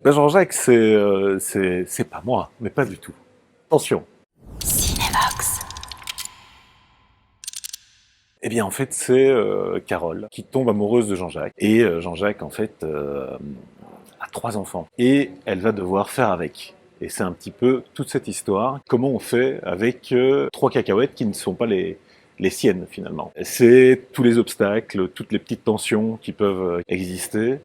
Ben Jean-Jacques, c'est pas moi, mais pas du tout. Attention. Cinévox. Eh bien, en fait, c'est Carole qui tombe amoureuse de Jean-Jacques. Et Jean-Jacques, en fait, a 3 enfants. Et elle va devoir faire avec. Et c'est un petit peu toute cette histoire. Comment on fait avec 3 cacahuètes qui ne sont pas les siennes, finalement. C'est tous les obstacles, toutes les petites tensions qui peuvent exister.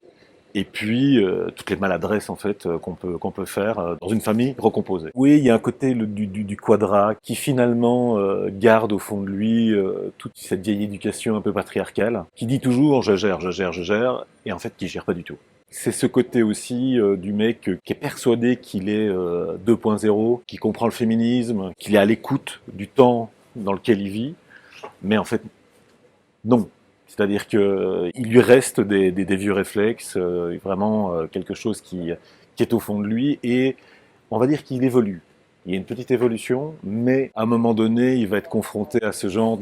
Et puis toutes les maladresses en fait qu'on peut faire dans une famille recomposée. Oui, il y a un côté du quadra qui finalement garde au fond de lui toute cette vieille éducation un peu patriarcale, qui dit toujours je gère, je gère, je gère, et en fait qui gère pas du tout. C'est ce côté aussi du mec qui est persuadé qu'il est 2.0, qui comprend le féminisme, qu'il est à l'écoute du temps dans lequel il vit, mais en fait non. C'est-à-dire qu'il lui reste des vieux réflexes, vraiment quelque chose qui est au fond de lui, et on va dire qu'il évolue. Il y a une petite évolution, mais à un moment donné, il va être confronté à ce genre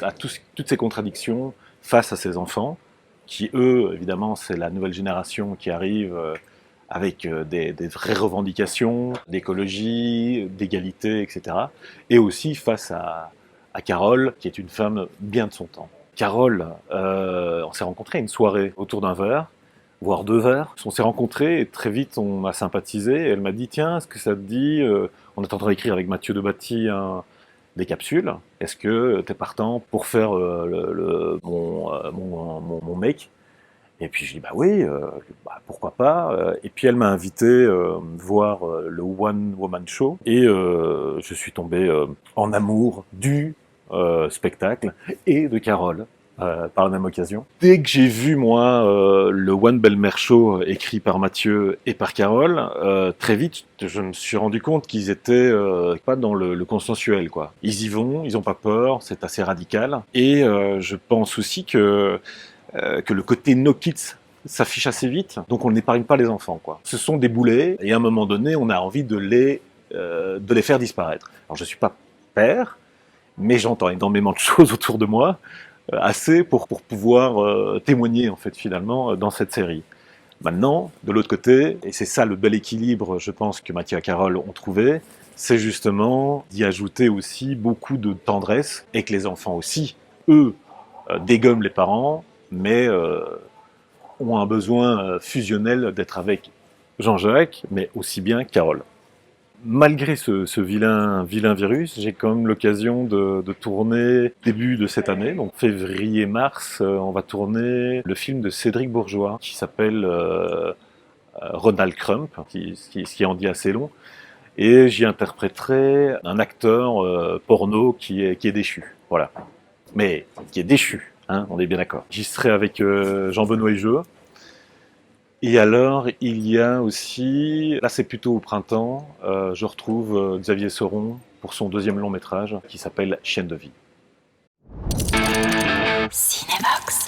à toutes ces contradictions face à ses enfants, qui eux, évidemment, c'est la nouvelle génération qui arrive avec des vraies revendications d'écologie, d'égalité, etc. Et aussi face à Carole, qui est une femme bien de son temps. Carole, on s'est rencontrés à une soirée autour d'un verre, voire 2 verres. On s'est rencontrés et très vite on a sympathisé. Et elle m'a dit tiens, est-ce que ça te dit on est en train d'écrire avec Mathieu Debatty des capsules. Est-ce que t'es partant pour faire mon mec? Et puis je dis bah oui, bah, pourquoi pas. Et puis elle m'a invité voir le One Woman Show et je suis tombé en amour du spectacle et de Carole. Par la même occasion. Dès que j'ai vu, moi, le One Belmer Show écrit par Mathieu et par Carole, très vite, je me suis rendu compte qu'ils étaient pas dans le consensuel, quoi. Ils y vont, ils ont pas peur, c'est assez radical. Et je pense aussi que le côté no kids s'affiche assez vite, donc on n'épargne pas les enfants, quoi. Ce sont des boulets, et à un moment donné, on a envie de les faire disparaître. Alors je suis pas père, mais j'entends énormément de choses autour de moi, assez pour pouvoir témoigner en fait finalement dans cette série. Maintenant, de l'autre côté, et c'est ça le bel équilibre, je pense que Mathieu et Carole ont trouvé, c'est justement d'y ajouter aussi beaucoup de tendresse et que les enfants aussi, eux, dégomment les parents, mais ont un besoin fusionnel d'être avec Jean-Jacques, mais aussi bien Carole. Malgré ce vilain virus, j'ai quand même l'occasion de tourner début de cette année, donc février-mars, on va tourner le film de Cédric Bourgeois qui s'appelle Ronald Crump, ce qui en dit assez long, et j'y interpréterai un acteur porno qui est déchu, voilà, mais qui est déchu, hein, on est bien d'accord. J'y serai avec Jean-Benoît Hijeux. Et alors, il y a aussi, là c'est plutôt au printemps, je retrouve Xavier Sauron pour son 2e long métrage qui s'appelle Chienne de vie. Cinévox.